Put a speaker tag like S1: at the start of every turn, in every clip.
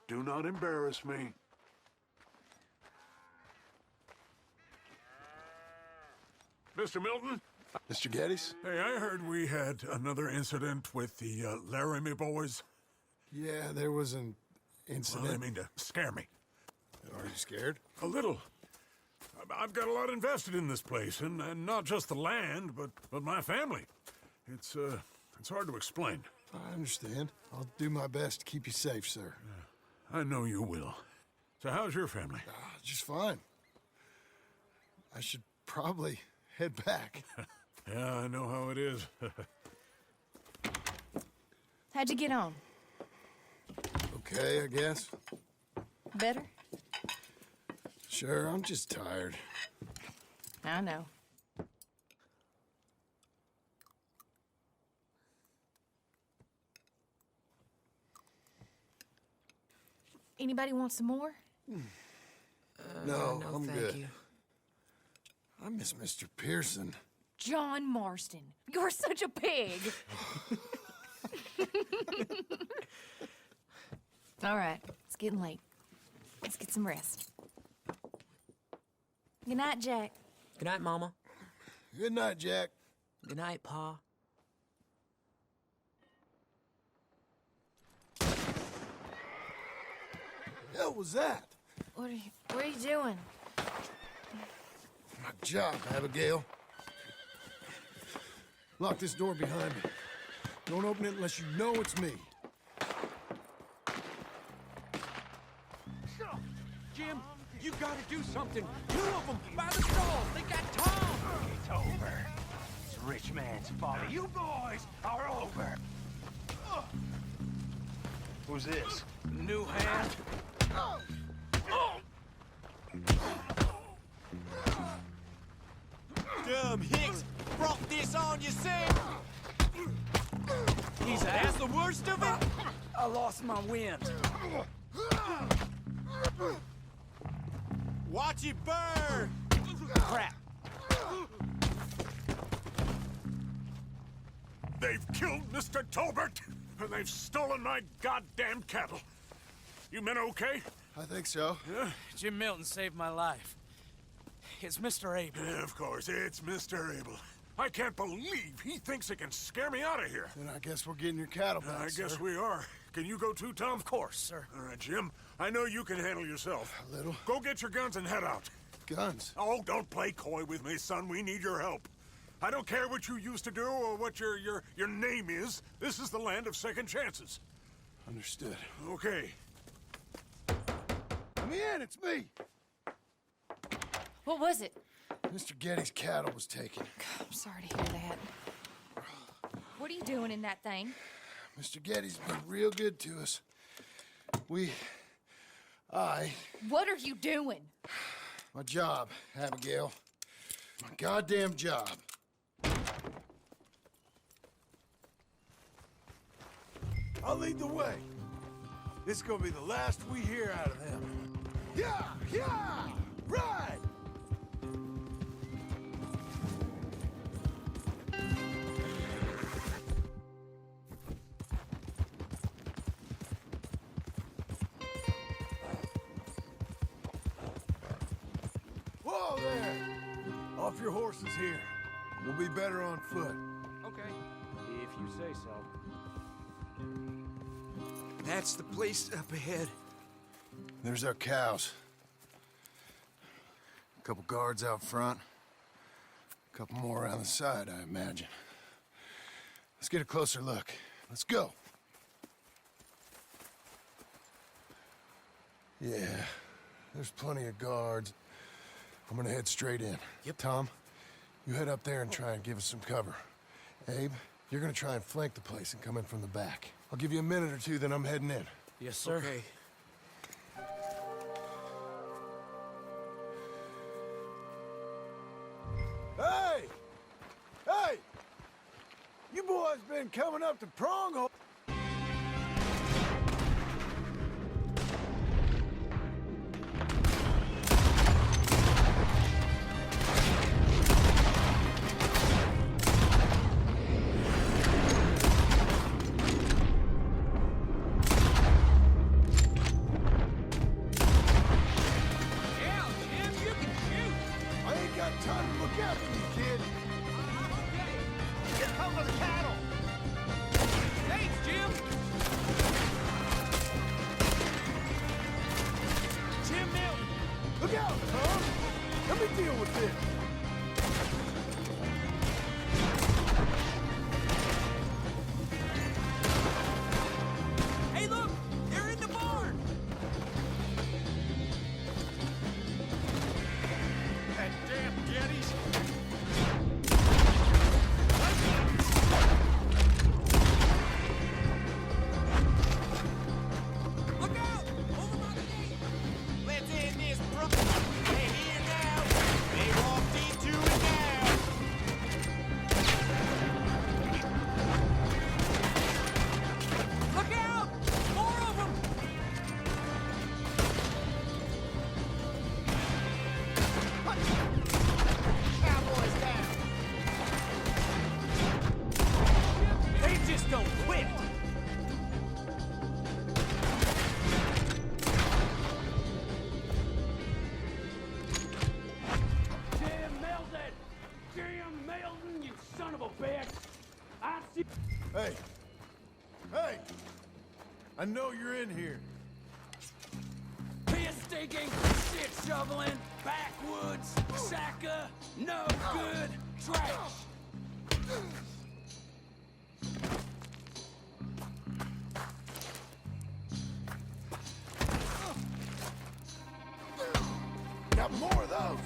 S1: Do not embarrass me. Mr. Milton?
S2: Mr. Geddes?
S1: Hey, I heard we had another incident with the Laramie boys.
S2: Yeah, there was an
S1: Well,
S2: incident.
S1: I mean to scare me.
S2: Are you scared?
S1: A little. I've got a lot invested in this place, and not just the land, but my family. It's hard to explain.
S2: I understand. I'll do my best to keep you safe, sir.
S1: I know you will. So how's your family?
S2: Just fine. I should probably head back.
S1: Yeah, I know how it is.
S3: How'd you get on?
S2: Okay, I guess.
S3: Better?
S2: Sure, I'm just tired.
S3: I know. Anybody want some more?
S2: No,
S4: no,
S2: I'm
S4: thank
S2: good.
S4: you.
S2: I miss Mr. Pearson.
S3: John Marston, you're such a pig. All right, it's getting late. Let's get some rest. Good night, Jack.
S4: Good night, Mama.
S2: Good night, Jack.
S4: Good night, Pa.
S2: Hell was that?
S3: What are you doing?
S2: My job, Abigail. Lock this door behind me. Don't open it unless you know it's me.
S5: Jim, you gotta do something. Two of them by the stalls. They got Tom.
S6: It's over. It's rich man's folly. You boys are over. Who's this?
S5: New hand.
S7: Dumb Hicks brought this on yourself. That's the worst of it.
S5: I lost my wind.
S7: Watch it burn.
S5: Crap.
S1: They've killed Mr. Tolbert, and they've stolen my goddamn cattle. You men okay?
S2: I think so.
S1: Yeah?
S5: Jim Milton saved my life. It's Mr. Abel.
S1: Yeah, of course, it's Mr. Abel. I can't believe he thinks it can scare me out of here.
S2: Then I guess we're getting your cattle back,
S1: I guess
S2: sir.
S1: we are. Can you go too, Tom?
S5: Of course, sir.
S1: All right, Jim. I know you can handle yourself.
S2: A little.
S1: Go get your guns and head out.
S2: Guns.
S1: Oh, don't play coy with me, son. We need your help. I don't care what you used to do or what your name is. This is the land of second chances.
S2: Understood.
S1: Okay.
S2: Let me in, it's me!
S3: What was it?
S2: Mr. Geddes' cattle was taken.
S3: I'm sorry to hear that. What are you doing in that thing?
S2: Mr. Geddes been real good to us.
S3: What are you doing?
S2: My job, Abigail. My goddamn job. I'll lead the way. This is gonna be the last we hear out of them. Yeah! Yeah! Right! Whoa there! Off your horses here. We'll be better on foot.
S5: Okay. If you say so.
S7: That's the place up ahead.
S2: There's our cows. A couple guards out front. A couple more around the side, I imagine. Let's get a closer look. Let's go. Yeah, there's plenty of guards. I'm gonna head straight in.
S4: Yep.
S2: Tom, you head up there and try and give us some cover. Abe, you're gonna try and flank the place and come in from the back. I'll give you a minute or two, then I'm heading in.
S5: Yes, sir.
S7: Okay.
S2: Hey! Hey! You boys been coming up to Pronghole. me deal with this.
S7: Hey, look! They're in the barn! That damn Gettys! Look out! Over by the gate! Let's end this, bro! They're here now! They walked into it now! Look out! More of them! Cowboys down! They just don't quit!
S8: Jim Melton! Jim Melton, you son of a bitch! I see.
S2: Hey! Hey! I know you're in here.
S8: Piss stinking, shit shoveling, backwoods, sacker, no good, trash!
S2: Got more of those!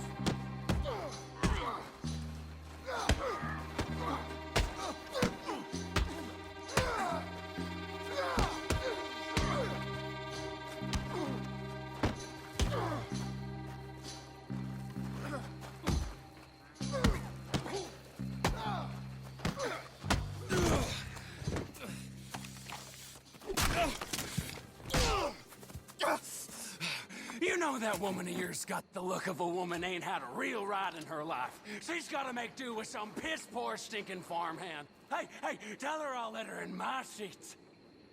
S8: You know that woman of yours got the look of a woman ain't had a real ride in her life. She's gotta make do with some piss-poor stinking farmhand. Hey, tell her I'll let her in my sheets.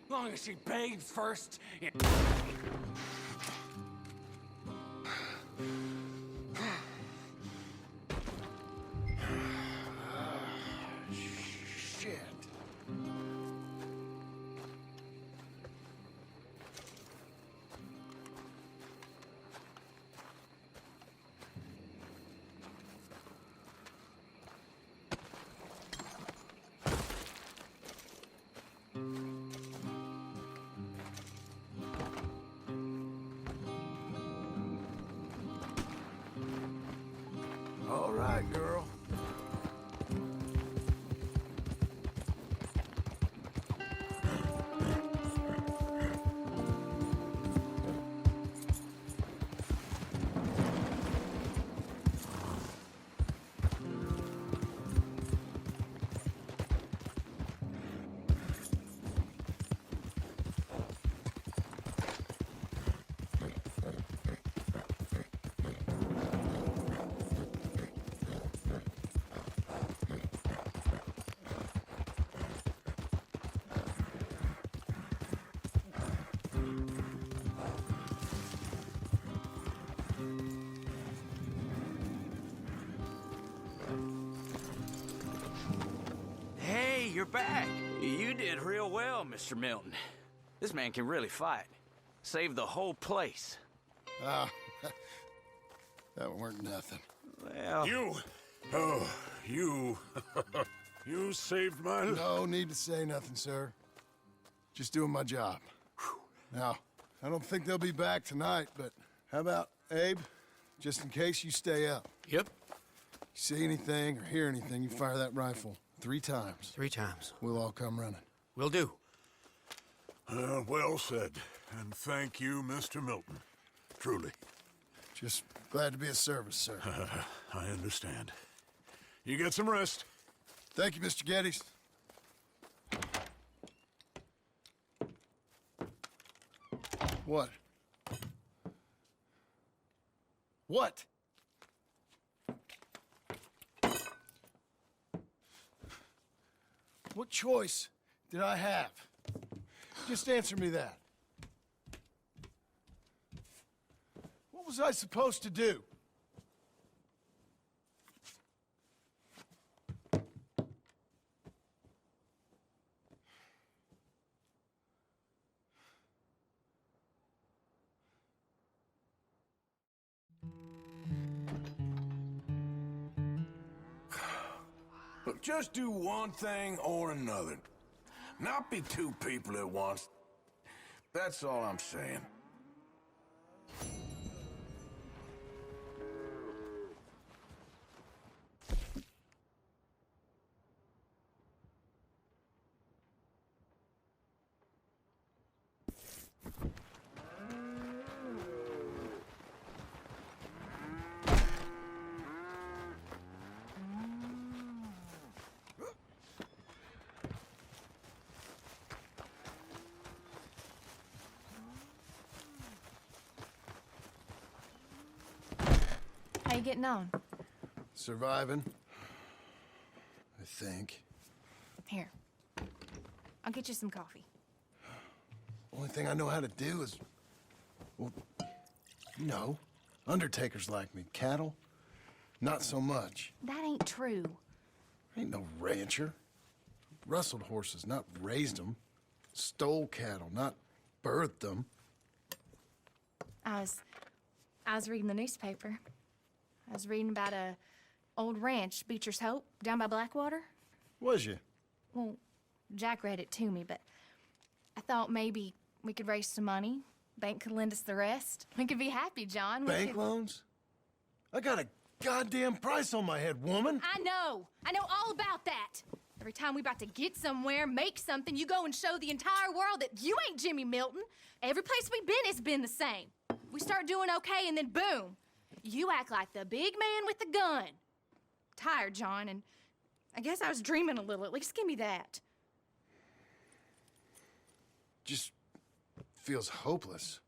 S8: Long as she bathes first.
S2: Shit. All right, girl.
S6: Hey, you're back. You did real well, Mr. Milton. This man can really fight. Saved the whole place.
S2: Ah, that weren't nothing.
S6: Well,
S1: You. Oh, you. You saved my life.
S2: No need to say nothing, sir. Just doing my job. Now, I don't think they'll be back tonight, but how about Abe? Just in case you stay up.
S4: Yep.
S2: See anything or hear anything, you fire that rifle 3 times.
S4: 3 times.
S2: We'll all come running.
S4: Will do.
S1: Well said. And thank you, Mr. Milton. Truly.
S2: Just glad to be of service, sir.
S1: I understand. You get some rest.
S2: Thank you, Mr. Geddes. What? What? What choice did I have? Just answer me that. What was I supposed to do?
S9: Just do one thing or another. Not be two people at once. That's all I'm saying.
S3: How you getting on?
S2: Surviving. I think.
S3: Here. I'll get you some coffee.
S2: Only thing I know how to do is... Well, you know, undertakers like me. Cattle, not so much.
S3: That ain't true.
S2: I ain't no rancher. Rustled horses, not raised them. Stole cattle, not birthed them.
S3: I was reading the newspaper. I was reading about a old ranch, Beecher's Hope, down by Blackwater.
S2: Was you?
S3: Well, Jack read it to me, but I thought maybe we could raise some money. Bank could lend us the rest. We could be happy, John.
S2: Bank loans? I got a goddamn price on my head, woman.
S3: I know all about that. Every time we about to get somewhere, make something, you go and show the entire world that you ain't Jimmy Milton. Every place we've been has been the same. We start doing okay, and then boom, you act like the big man with the gun. Tired, John, and I guess I was dreaming a little. At least give me that.
S2: Just feels hopeless.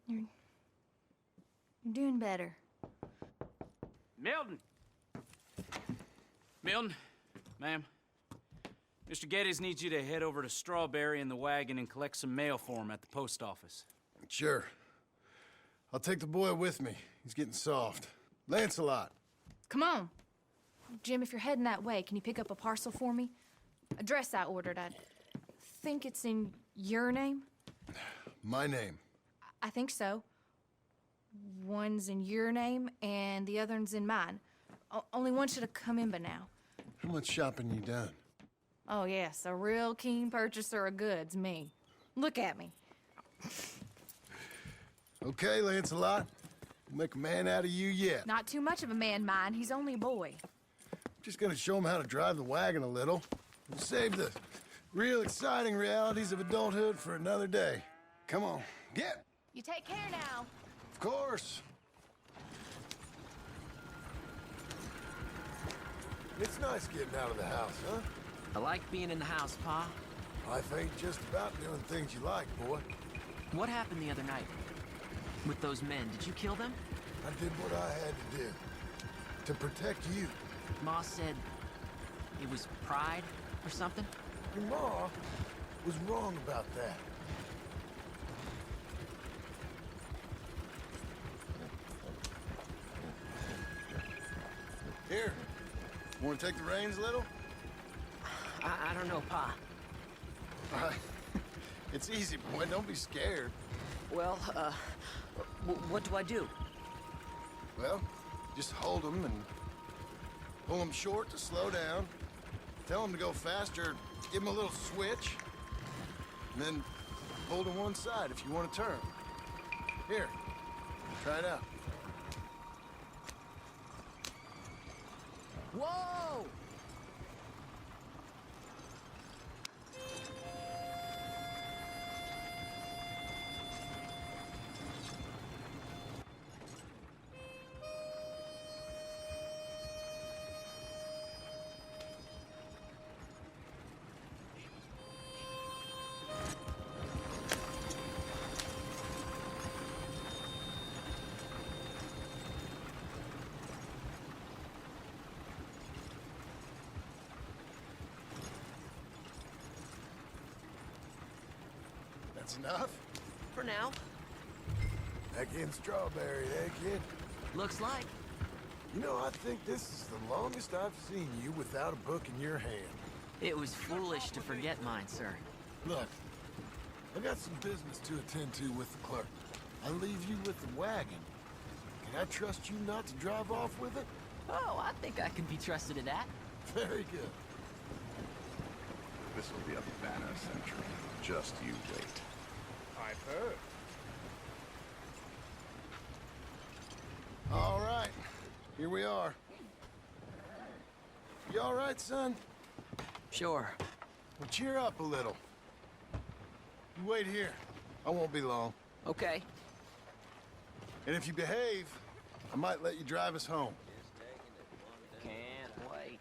S3: You're doing better.
S6: Milton! Milton, ma'am. Mr. Geddes needs you to head over to Strawberry in the wagon and collect some mail for him at the post office.
S2: Sure. I'll take the boy with me. He's getting soft. Lancelot.
S3: Come on. Jim, if you're heading that way, can you pick up a parcel for me? A dress I ordered. I think it's in your name?
S2: My name.
S3: I think so. One's in your name, and the other one's in mine. Only one should have come in by now.
S2: How much shopping you done?
S3: Oh, yes, a real keen purchaser of goods, me. Look at me.
S2: Okay, Lancelot. We'll make a man out of you yet.
S3: Not too much of a man, mine. He's only a boy.
S2: Just gonna show him how to drive the wagon a little. We'll save the real exciting realities of adulthood for another day. Come on, get.
S3: You take care now.
S2: Of course. It's nice getting out of the house, huh?
S4: I like being in the house, Pa.
S2: Life ain't just about doing things you like, boy.
S4: What happened the other night? With those men, did you kill them?
S2: I did what I had to do. To protect you.
S4: Ma said it was pride or something?
S2: Your ma was wrong about that. Here. Want to take the reins a little?
S4: I don't know, Pa.
S2: It's easy, boy. Don't be scared.
S4: Well, what do I do?
S2: Well, just hold them and pull them short to slow down. Tell them to go faster. Give them a little switch. And then pull to one side if you want to turn. Here, try it out.
S4: Whoa!
S2: That's enough?
S4: For now.
S2: Back in Strawberry, eh, kid?
S4: Looks like.
S2: You know, I think this is the longest I've seen you without a book in your hand.
S4: It was foolish to forget mine, sir.
S2: Look, I got some business to attend to with the clerk. I'll leave you with the wagon. Can I trust you not to drive off with it?
S4: Oh, I think I can be trusted in that.
S2: Very good.
S10: This will be a banner century. Just you wait.
S7: I've heard.
S2: All right, here we are. You all right, son?
S4: Sure.
S2: Well, cheer up a little. You wait here. I won't be long.
S4: Okay.
S2: And if you behave, I might let you drive us home.
S4: Can't wait.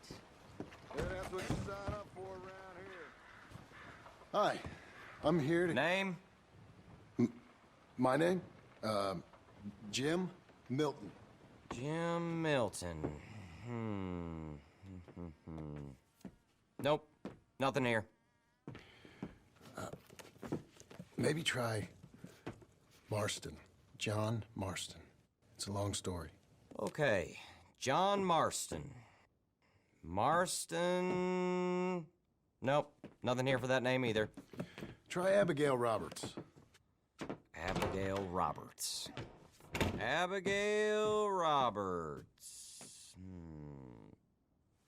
S2: That's what you sign up for around here. Hi, I'm here to...
S7: Name?
S2: My name? Jim Milton.
S7: Jim Milton. Nope. Nothing here.
S2: Maybe try Marston. John Marston. It's a long story.
S7: Okay. John Marston. Marston... Nope. Nothing here for that name either.
S2: Try Abigail Roberts.
S7: Abigail Roberts. Abigail Roberts.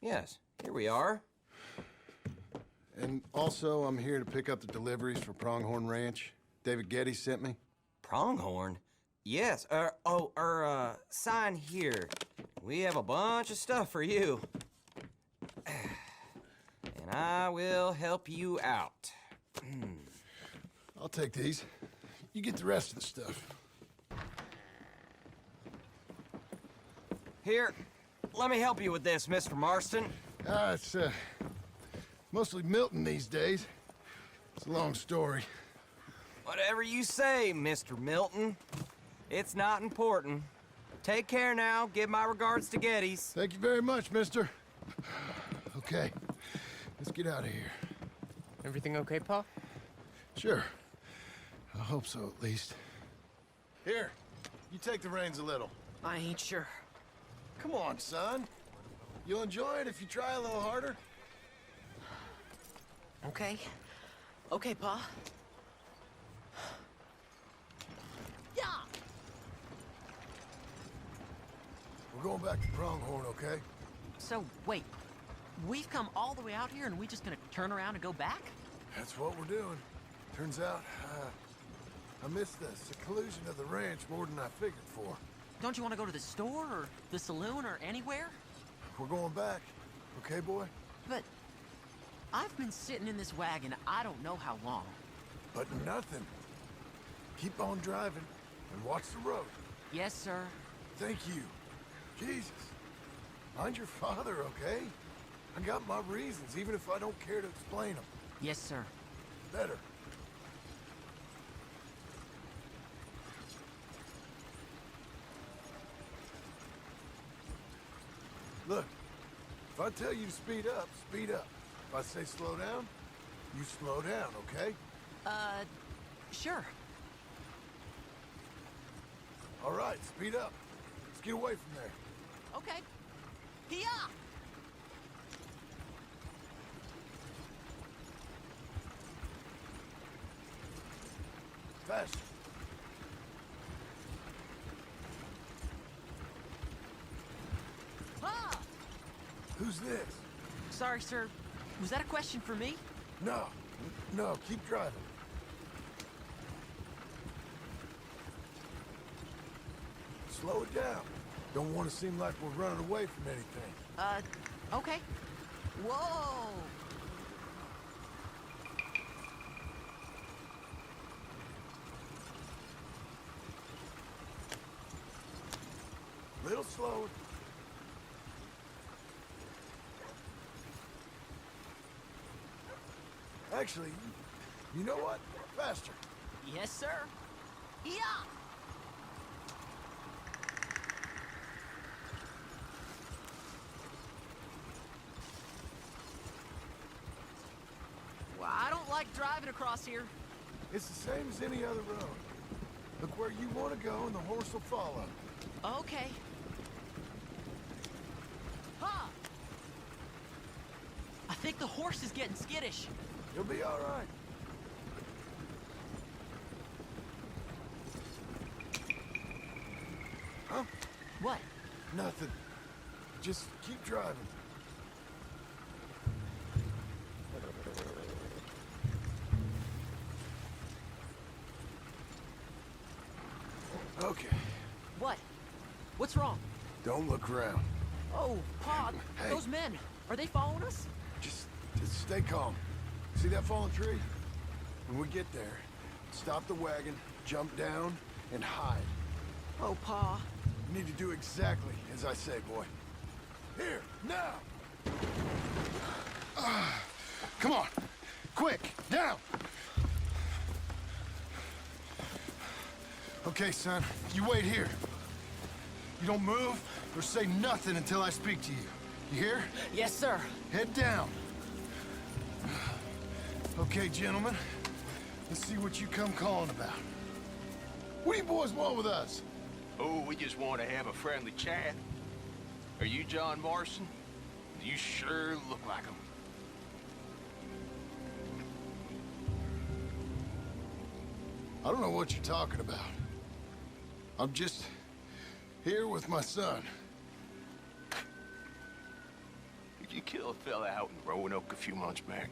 S7: Yes, here we are.
S2: And also, I'm here to pick up the deliveries for Pronghorn Ranch. David Getty sent me.
S7: Pronghorn? Yes, sign here. We have a bunch of stuff for you. And I will help you out.
S2: I'll take these. You get the rest of the stuff.
S7: Here, let me help you with this, Mr. Marston.
S2: It's, mostly Milton these days. It's a long story.
S7: Whatever you say, Mr. Milton. It's not important. Take care now. Give my regards to Geddes.
S2: Thank you very much, mister. Okay, let's get out of here.
S5: Everything okay, Pa?
S2: Sure. I hope so, at least. Here, you take the reins a little.
S4: I ain't sure.
S2: Come on, son. You'll enjoy it if you try a little harder.
S4: Okay. Okay, Pa. Yeah!
S2: We're going back to Pronghorn, okay?
S4: So, wait. We've come all the way out here and we just gonna turn around and go back?
S2: That's what we're doing. Turns out, I missed the seclusion of the ranch more than I figured for.
S4: Don't you want to go to the store or the saloon or anywhere?
S2: We're going back, okay, boy?
S4: But I've been sitting in this wagon I don't know how long.
S2: But nothing. Keep on driving and watch the road.
S4: Yes, sir.
S2: Thank you. Jesus. Mind your father, okay? I got my reasons, even if I don't care to explain them.
S4: Yes, sir.
S2: Better. Look, if I tell you to speed up, speed up. If I say slow down, you slow down, okay?
S4: Sure.
S2: All right, speed up. Let's get away from there.
S4: Okay. Hiya!
S2: Faster.
S4: Ah!
S2: Who's this?
S4: Sorry, sir. Was that a question for me?
S2: No, no, keep driving. Slow it down. Don't want to seem like we're running away from anything.
S4: Okay. Whoa!
S2: Little slower. Actually, you know what? Faster.
S4: Yes, sir. Yeah. Well, I don't like driving across here.
S2: It's the same as any other road. Look where you want to go and the horse will follow.
S4: Okay. Huh. I think the horse is getting skittish.
S2: You'll be all right. Huh?
S4: What?
S2: Nothing. Just keep driving. Okay,
S4: What? What's wrong?
S2: don't look around.
S4: Oh, Pa,
S2: Hey.
S4: those men. Are they following us?
S2: Just stay calm. See that fallen tree? When we get there, stop the wagon, jump down, and hide.
S4: Oh, Pa.
S2: You need to do exactly as I say, boy. Here, now! Come on, quick, down! Okay, son, you wait here. You don't move or say nothing until I speak to you. You hear?
S4: Yes, sir.
S2: Head down. Okay, gentlemen. Let's see what you come calling about. What do you boys want with us?
S10: Oh, we just want to have a friendly chat. Are you John Marston? You sure look like him.
S2: I don't know what you're talking about. I'm just here with my son.
S10: Did you kill a fella out in Roanoke a few months back?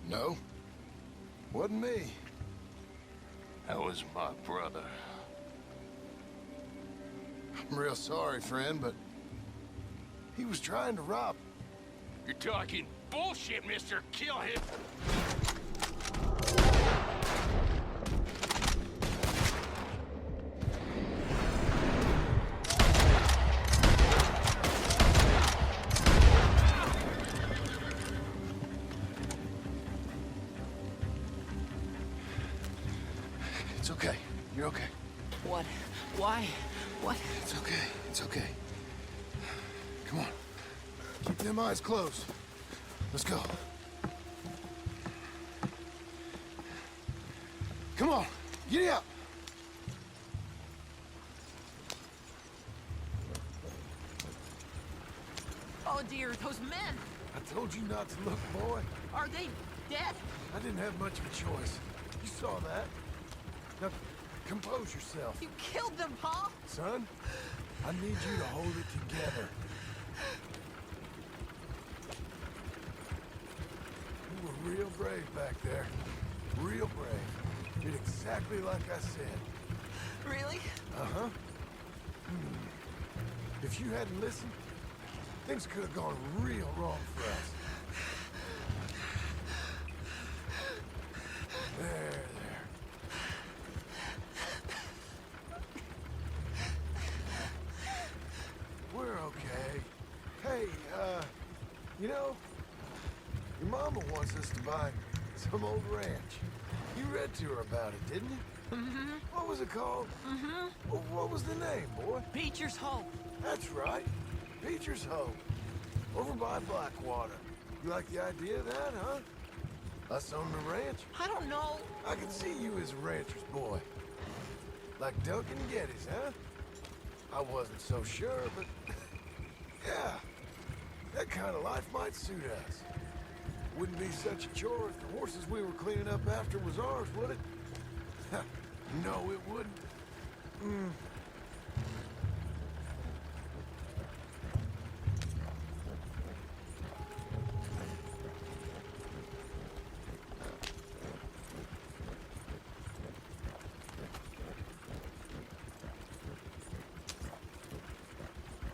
S2: No, wasn't me.
S10: That was my brother.
S2: I'm real sorry, friend, but he was trying to rob.
S10: You're talking bullshit, mister. Kill him.
S2: It's okay. You're okay.
S4: What? Why? What?
S2: It's okay. It's okay. Come on. Keep them eyes closed. Let's go. Come on. Giddy up.
S4: Oh, dear, those men.
S2: I told you not to look, boy.
S4: Are they dead?
S2: I didn't have much of a choice. You saw that. Now, compose yourself.
S4: You killed them, Pa.
S2: Son, I need you to hold it together. You were real brave back there. Real brave. Did exactly like I said.
S4: Really?
S2: Uh-huh. If you hadn't listened, things could have gone real wrong for us. There. We're okay. Hey, you know, your mama wants us to buy some old ranch. You read to her about it, didn't you?
S4: Mm-hmm.
S2: What was it called?
S4: Mm-hmm.
S2: What was the name, boy?
S4: Beecher's Hope.
S2: That's right. Beecher's Hope. Over by Blackwater. You like the idea of that, huh? Us on the ranch?
S4: I don't know.
S2: I can see you as a rancher's boy. Like Duncan Geddes, huh? I wasn't so sure, but... yeah. That kind of life might suit us. Wouldn't be such a chore if the horses we were cleaning up after was ours, would it? No, it wouldn't.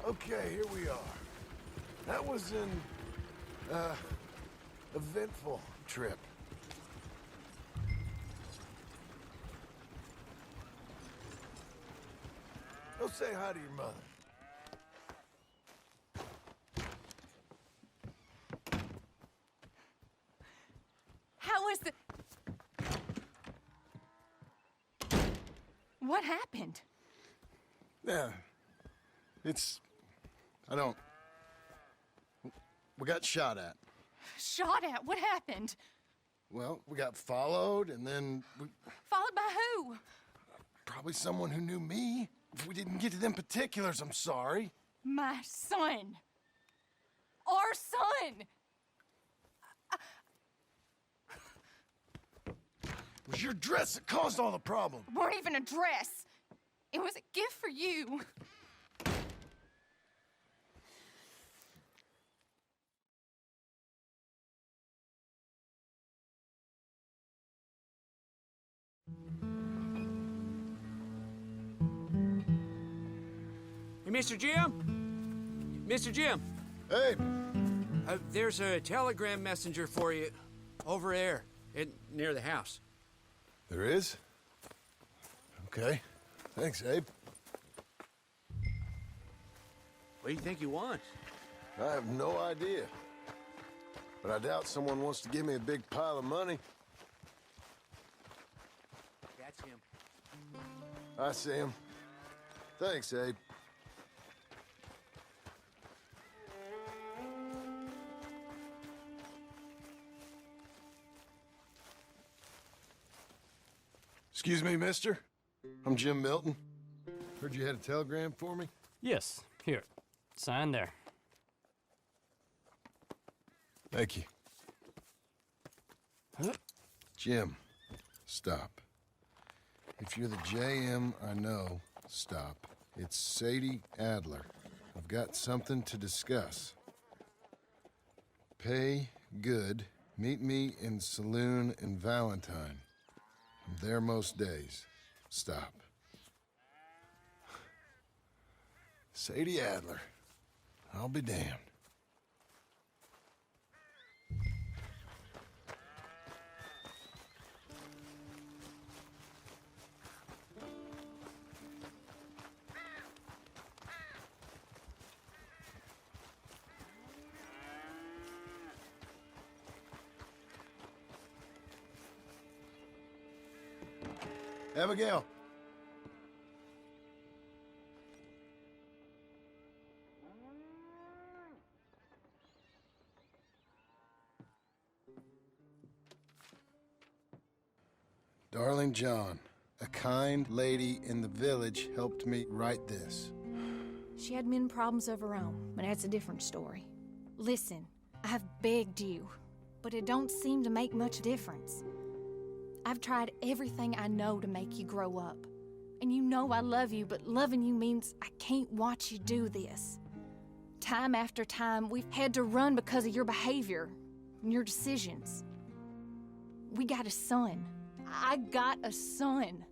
S2: Okay, here we are. That was an, eventful trip. Go say hi to your mother.
S3: How was the... What happened?
S2: Yeah. I don't... We got shot at.
S3: Shot at? What happened?
S2: Well, we got followed, and then
S3: Followed by who?
S2: probably someone who knew me. If we didn't get to them particulars, I'm sorry.
S3: My son. Our son.
S2: It was your dress that caused all the problem.
S3: Weren't even a dress. It was a gift for you.
S5: Mr. Jim? Mr. Jim,
S2: Hey,
S5: there's a telegram messenger for you over there near the house.
S2: there is? Okay. Thanks, Abe.
S5: What do you think he wants?
S2: I have no idea. But I doubt someone wants to give me a big pile of money.
S5: That's him.
S2: I see him. Thanks, Abe. Excuse me, mister. I'm Jim Milton. Heard you had a telegram for me?
S11: Yes, here. Sign there.
S2: Thank you. Jim, stop. If you're the JM I know, stop. It's Sadie Adler. I've got something to discuss. Pay good. Meet me in saloon in Valentine. I'm there most days. Stop. Sadie Adler. I'll be damned. Abigail. Darling John, a kind lady in the village helped me write this.
S3: She had men problems of her own, but that's a different story. Listen, I've begged you, but it don't seem to make much difference. I've tried everything I know to make you grow up. And you know I love you, but loving you means I can't watch you do this. Time after time, we've had to run because of your behavior and your decisions. We got a son. I got a son.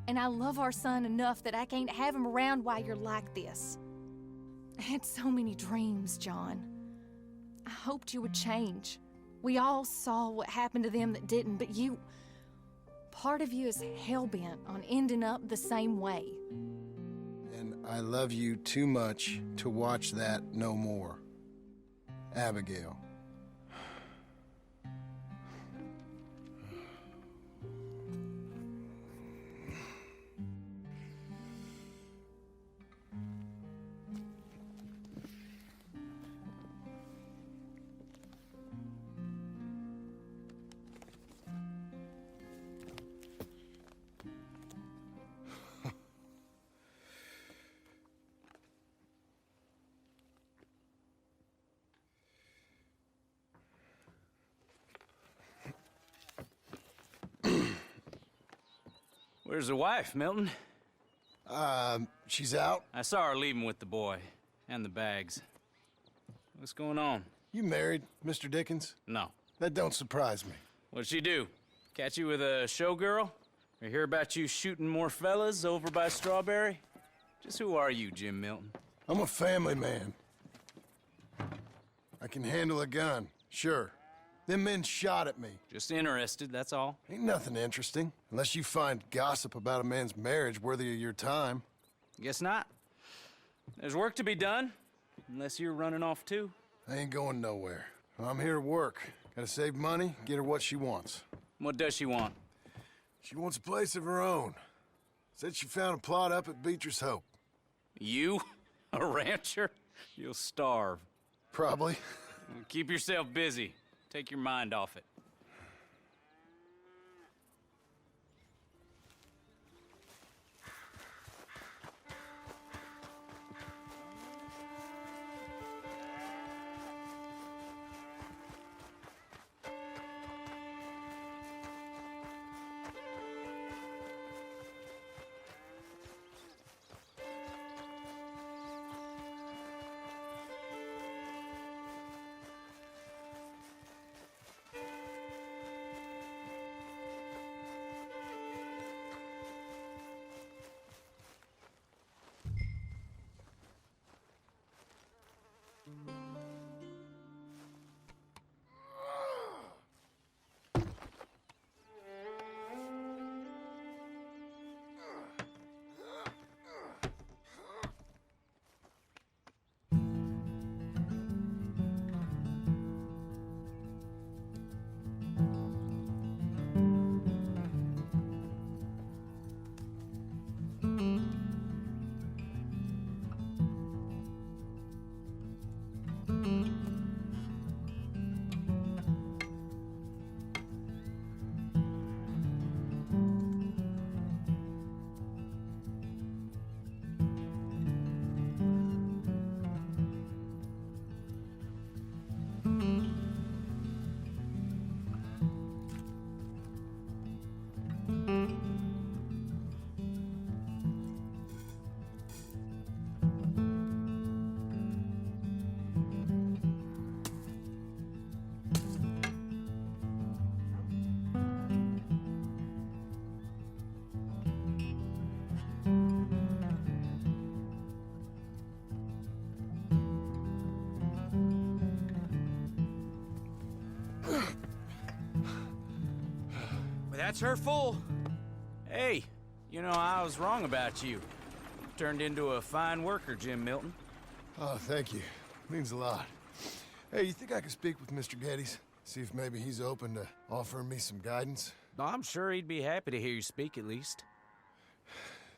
S3: And I love our son enough that I can't have him around while you're like this. I had so many dreams, John. I hoped you would change. We all saw what happened to them that didn't, but you... Part of you is hell-bent on ending up the same way.
S2: And I love you too much to watch that no more. Abigail.
S6: Where's the wife, Milton?
S2: She's out.
S6: I saw her leaving with the boy and the bags. What's going on?
S2: You married, Mr. Dickens?
S6: No.
S2: That don't surprise me.
S6: What'd she do? Catch you with a showgirl? Or hear about you shooting more fellas over by Strawberry? Just who are you, Jim Milton?
S2: I'm a family man. I can handle a gun, sure. Them men shot at me.
S6: Just interested, that's all.
S2: Ain't nothing interesting, unless you find gossip about a man's marriage worthy of your time.
S6: Guess not. There's work to be done, unless you're running off too.
S2: I ain't going nowhere. I'm here to work. Gotta save money, get her what she wants.
S6: What does she want?
S2: She wants a place of her own. Said she found a plot up at Beecher's Hope.
S6: You? A rancher? You'll starve.
S2: Probably.
S6: Keep yourself busy. Take your mind off it.
S5: That's her full.
S6: Hey, you know, I was wrong about you. Turned into a fine worker, Jim Milton.
S2: Oh, thank you. Means a lot. Hey, you think I could speak with Mr. Geddes? See if maybe he's open to offering me some guidance?
S6: I'm sure he'd be happy to hear you speak, at least.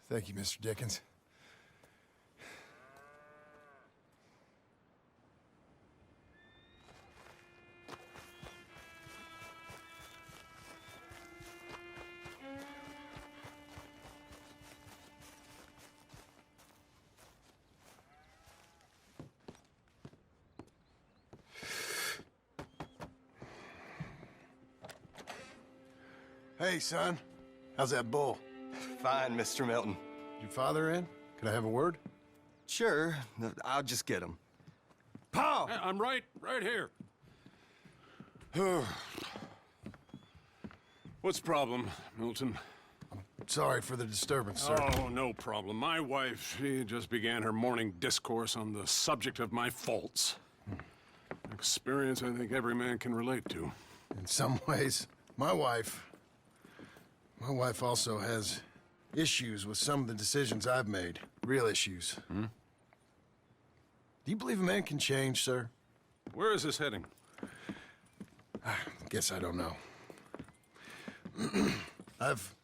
S2: Thank you, Mr. Dickens. Hey, son. How's that bull?
S12: Fine, Mr. Milton.
S2: Your father in? Can I have a word?
S12: Sure, I'll just get him.
S5: Pa! I'm right here.
S1: What's the problem, Milton?
S2: Sorry for the disturbance, sir.
S1: Oh, no problem. My wife, she just began her morning discourse on the subject of my faults. Experience I think every man can relate to.
S2: In some ways, my wife also has issues with some of the decisions I've made. Real issues.
S1: Hmm?
S2: Do you believe a man can change, sir?
S1: Where is this heading?
S2: Guess I don't know. I've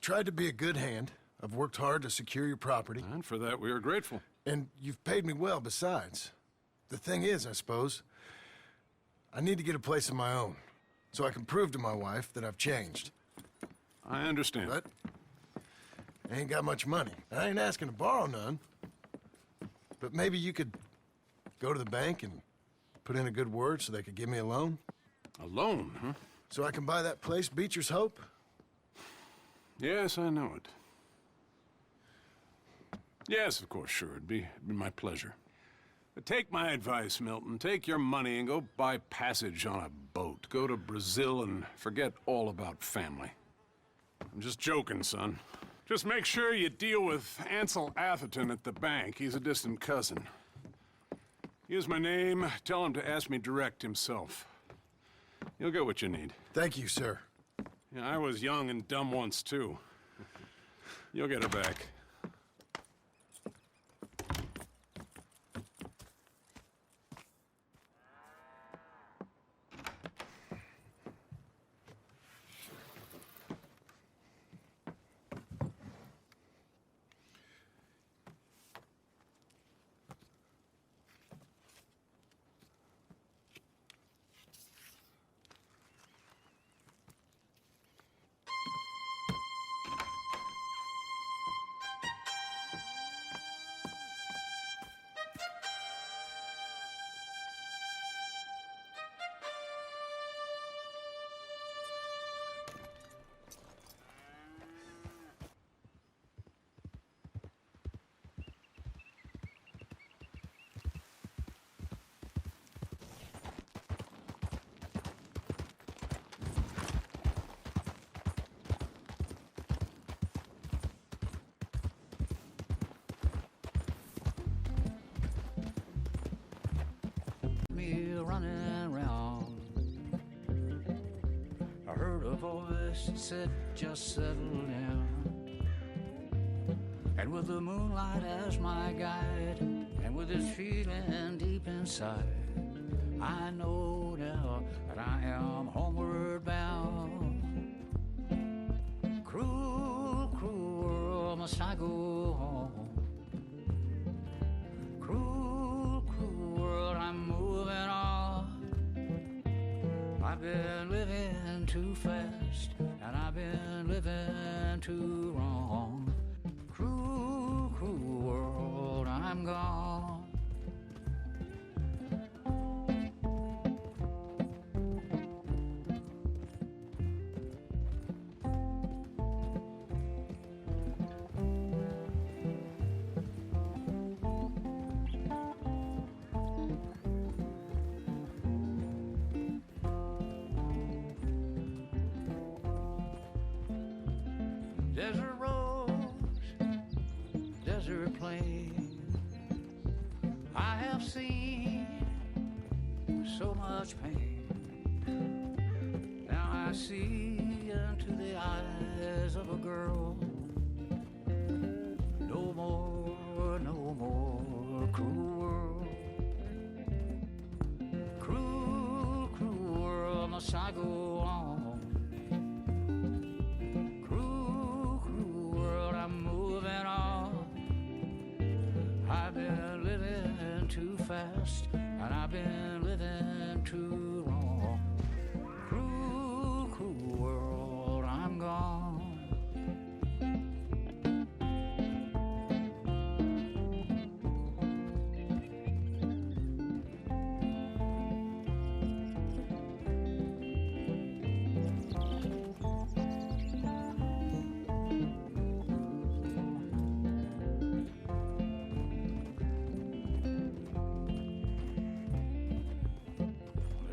S2: tried to be a good hand. I've worked hard to secure your property.
S1: And for that, we are grateful.
S2: And you've paid me well besides. The thing is, I suppose, I need to get a place of my own, so I can prove to my wife that I've changed.
S1: I understand.
S2: But I ain't got much money. I ain't asking to borrow none. But maybe you could go to the bank and put in a good word so they could give me a loan?
S1: A loan, huh?
S2: So I can buy that place, Beecher's Hope?
S1: Yes, I know it. Yes, of course, sure. It'd be my pleasure. But take my advice, Milton. Take your money and go buy passage on a boat. Go to Brazil and forget all about family. I'm just joking, son. Just make sure you deal with Ansel Atherton at the bank. He's a distant cousin. Here's my name. Tell him to ask me direct himself. You'll get what you need.
S2: Thank you, sir.
S1: Yeah, I was young and dumb once, too. You'll get it back.
S13: Running around, I heard a voice that said, just settle down. And with the moonlight as my guide, and with this feeling deep inside, I know now that I am homeward bound. Cruel, cruel world, must I go home? Cruel, cruel world, I'm moving on. I've been living too fast, and I've been living too wrong. Cruel, cruel world, I'm gone. Desert roads, desert plain, I have seen so much pain. Now I see into the eyes of a girl. No more, no more cruel world. Cruel, cruel world, must I go on? Cruel, cruel world, I'm moving on. I've been living too fast, and I've been living too long. Cruel, cruel world, I'm gone.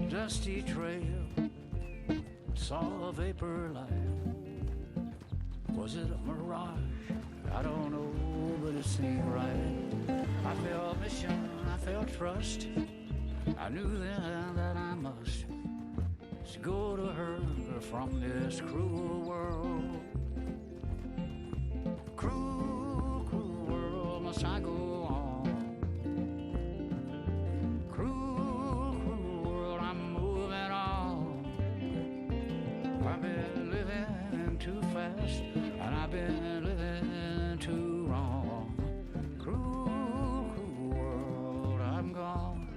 S13: Dusty trail, saw a vapor light. Was it a mirage? I don't know, but it seemed right. I felt mission, I felt trust. I knew then that I must go to her from this cruel world. Cruel, cruel world, must I go on? I've been living too fast, and I've been living too wrong. Cruel, cruel world, I'm gone.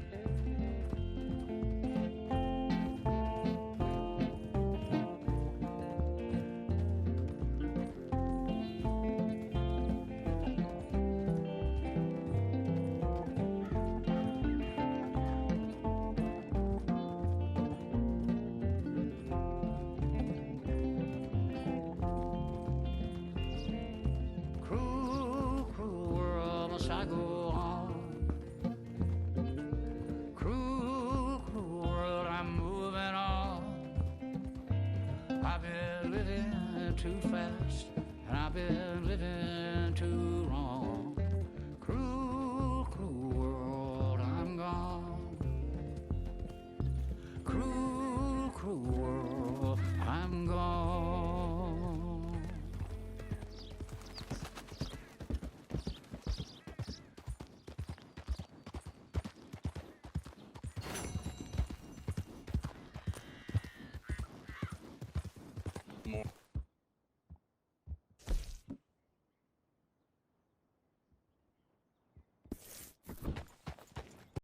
S13: I go on. Cruel, cruel world, I'm moving on. I've been living too fast, and I've been living too wrong.